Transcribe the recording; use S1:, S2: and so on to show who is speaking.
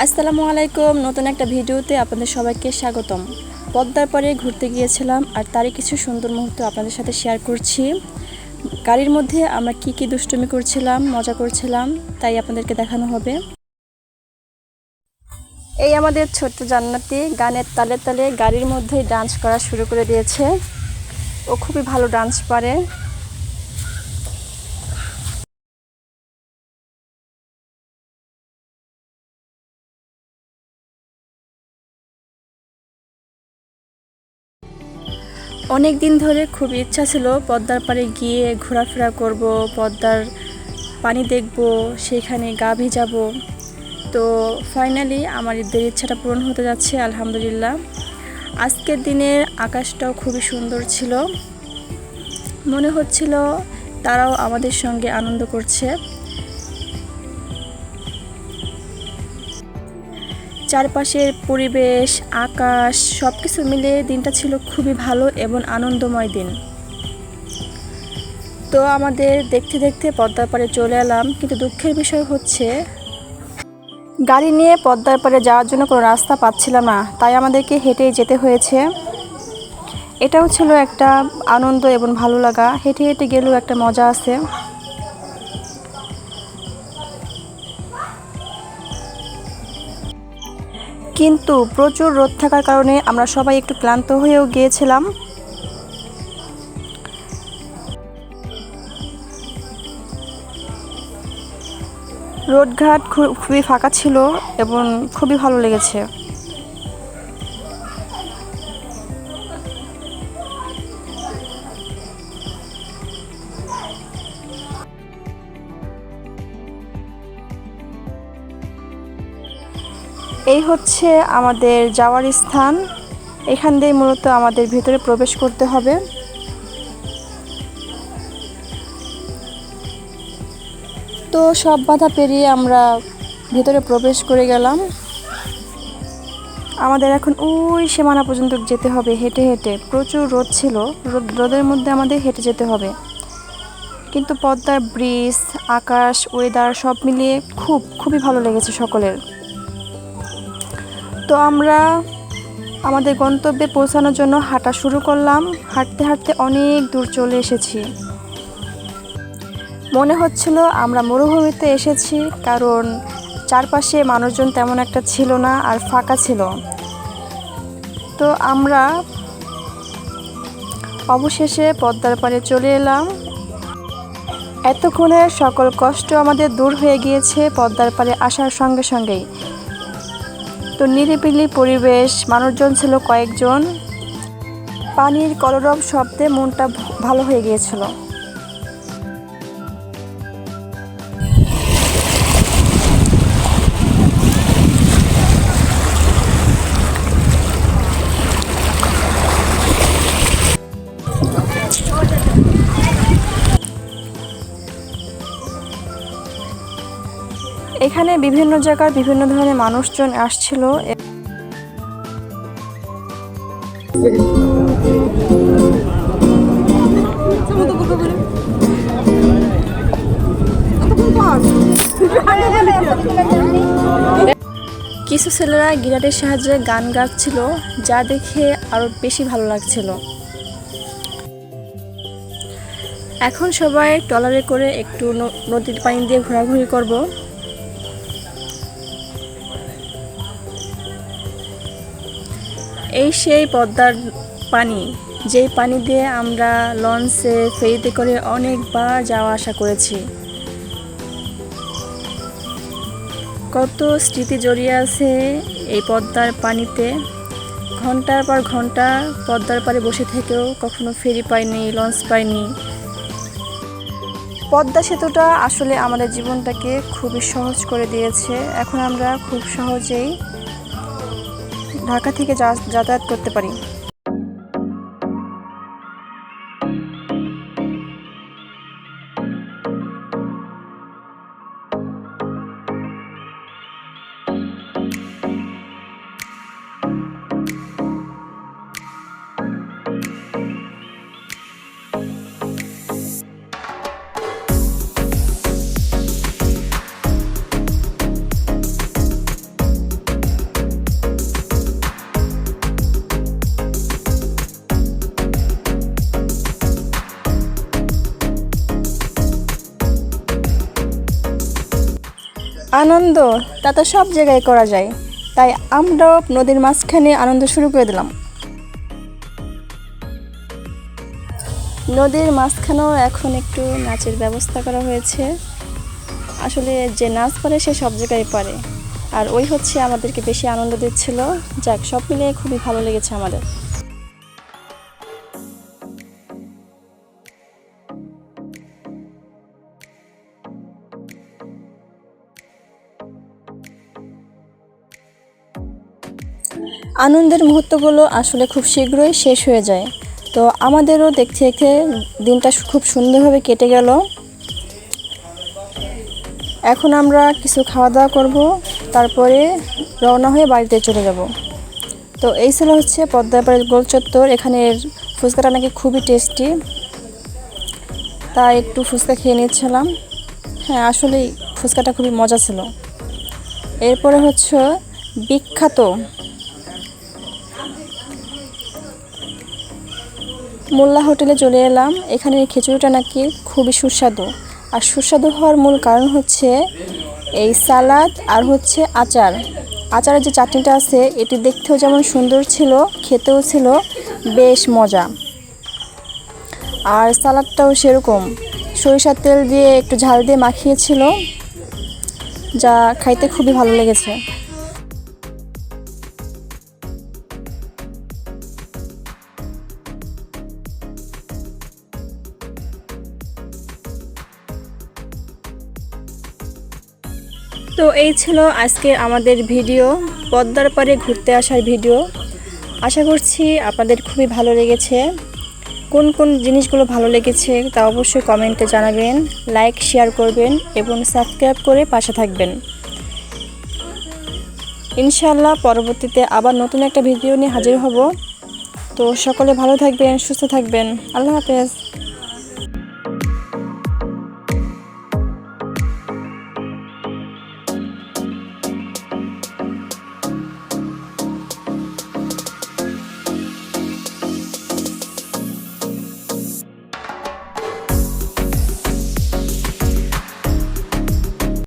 S1: আসসালামু আলাইকুম। নতুন একটা ভিডিওতে আপনাদের সবাইকে স্বাগতম। পদ্মার পাড়ে ঘুরতে গিয়েছিলাম আর তারই কিছু সুন্দর মুহূর্ত আপনাদের সাথে শেয়ার করছি। গাড়ির মধ্যে আমরা কি দুষ্টুমি করছিলাম, মজা করছিলাম, তাই আপনাদেরকে দেখানো হবে। এই আমাদের ছোট্ট জান্নাতি গানের তালে তালে গাড়ির মধ্যেই ডান্স করা শুরু করে দিয়েছে। ও খুবই ভালো ডান্স পারে। অনেক দিন ধরে খুব ইচ্ছা ছিল পদ্মার পাড়ে গিয়ে ঘোরাফেরা করব, পদ্মার পানি দেখব, সেখানে গা ভিজাবো। তো ফাইনালি আমার ঈদের ইচ্ছাটা পূরণ হতে যাচ্ছে আলহামদুলিল্লাহ। আজকের দিনের আকাশটাও খুবই সুন্দর ছিল, মনে হচ্ছিল তারাও আমাদের সঙ্গে আনন্দ করছে। চারপাশের পরিবেশ, আকাশ সব কিছু মিলে দিনটা ছিল খুবই ভালো এবং আনন্দময় দিন। তো আমাদের দেখতে দেখতে পদ্মার পাড়ে চলে এলাম, কিন্তু দুঃখের বিষয় হচ্ছে গাড়ি নিয়ে পদ্মার পাড়ে যাওয়ার জন্য কোনো রাস্তা পাচ্ছিলাম না, তাই আমাদেরকে হেঁটেই যেতে হয়েছে। এটাও ছিল একটা আনন্দ এবং ভালো লাগা, হেঁটে হেঁটে গেলেও একটা মজা আছে। কিন্তু প্রচুর রোদ থাকার কারণে আমরা সবাই একটু ক্লান্ত হয়েও গিয়েছিলাম। রোডঘাট খুবই ফাঁকা ছিল এবং খুবই ভালো লেগেছে। এই হচ্ছে আমাদের যাওয়ার স্থান। এখান দিয়ে মূলত আমাদের ভিতরে প্রবেশ করতে হবে। তো সব বাধা পেরিয়ে আমরা ভিতরে প্রবেশ করে গেলাম। আমাদের এখন ওই সীমানা পর্যন্ত যেতে হবে হেঁটে হেঁটে। প্রচুর রোদ ছিল, রোদের মধ্যে আমাদের হেঁটে যেতে হবে। কিন্তু পদ্মার ব্রিজ, আকাশ, ওয়েদার সব মিলিয়ে খুবই ভালো লেগেছে সকলের। তো আমরা আমাদের গন্তব্যে পৌঁছানোর জন্য হাঁটা শুরু করলাম। হাঁটতে হাঁটতে অনেক দূর চলে এসেছি। মনে হচ্ছিল আমরা মরুভূমিতে এসেছি, কারণ চারপাশে মানুষজন তেমন একটা ছিল না আর ফাঁকা ছিল। তো আমরা অবশেষে পদ্মার পাড়ে চলে এলাম। এতক্ষণের সকল কষ্ট আমাদের দূর হয়ে গিয়েছে পদ্মার পাড়ে আসার সঙ্গে সঙ্গেই। তো নিরিবিলি পরিবেশ, মানুষজন ছিল কয়েকজন। পানির কলরব শব্দে মনটা ভালো হয়ে গিয়েছিল। এখানে বিভিন্ন জায়গার বিভিন্ন ধরনের মানুষজন আসছিল। কিছু ছেলেরা গিটারের সাহায্যে গান গাচ্ছিল, যা দেখে আরো বেশি ভালো লাগছিল। এখন সবাই ট্রলারে করে একটু নদীর পানি দিয়ে ঘোরাঘুরি করব। এই সেই পদ্মার পানি, যেই পানি দিয়ে আমরা লঞ্চে, ফেরিতে করে অনেকবার যাওয়া আসা করেছি। কত স্মৃতি জড়িয়ে আছে এই পদ্মার পানিতে। ঘন্টার পর ঘন্টা পদ্মার পাড়ে বসে থেকেও কখনো ফেরি পাইনি, লঞ্চ পাইনি। পদ্মা সেতুটা আসলে আমাদের জীবনটাকে খুবই সহজ করে দিয়েছে। এখন আমরা খুব সহজেই ঢাকা থেকে যাতায়াত করতে পারি। আনন্দ তা তো সব জায়গায় করা যায়, তাই আমরাও নদীর মাঝখানে আনন্দ শুরু করে দিলাম। নদীর মাঝখানেও এখন একটু নাচের ব্যবস্থা করা হয়েছে। আসলে যে নাচ পারে সে সব জায়গায় পারে, আর ওই হচ্ছে আমাদেরকে বেশি আনন্দ দিচ্ছিল। যাক, সব মিলিয়ে খুবই ভালো লেগেছে আমাদের। আনন্দের মুহূর্তগুলো আসলে খুব শীঘ্রই শেষ হয়ে যায়। তো আমাদেরও দেখতে দেখতে দিনটা খুব সুন্দরভাবে কেটে গেল। এখন আমরা কিছু খাওয়া দাওয়া করব, তারপরে রওনা হয়ে বাড়িতে চলে যাব। তো এই ছিল হচ্ছে পদ্মার পাড়ের গোল চত্বর। এখানের ফুচকাটা নাকি খুবই টেস্টি, তাই একটু ফুচকা খেয়ে নিচ্ছিলাম। হ্যাঁ, আসলেই ফুচকাটা খুবই মজা ছিল। এরপরে হচ্ছে বিখ্যাত মোল্লা হোটেলে চলে এলাম। এখানের খিচুড়িটা নাকি খুবই সুস্বাদু, আর সুস্বাদু হওয়ার মূল কারণ হচ্ছে এই সালাদ আর হচ্ছে আচার। আচারের যে চাটনিটা আছে এটি দেখতেও যেমন সুন্দর ছিল, খেতেও ছিল বেশ মজা। আর সালাদটাও সেরকম সরিষার তেল দিয়ে একটু ঝাল দিয়ে মাখিয়েছিল, যা খাইতে খুবই ভালো লেগেছে। তো এই ছিল আজকে আমাদের ভিডিও, পদ্মার পাড়ে ঘুরতে আসার ভিডিও। আশা করছি আপনাদের খুবই ভালো লেগেছে। কোন কোন জিনিসগুলো ভালো লেগেছে তা অবশ্যই কমেন্টে জানাবেন, লাইক শেয়ার করবেন এবং সাবস্ক্রাইব করে পাশে থাকবেন। ইনশাআল্লাহ পরবর্তীতে আবার নতুন একটা ভিডিও নিয়ে হাজির হব। তো সকলে ভালো থাকবেন, সুস্থ থাকবেন। আল্লাহ হাফেজ।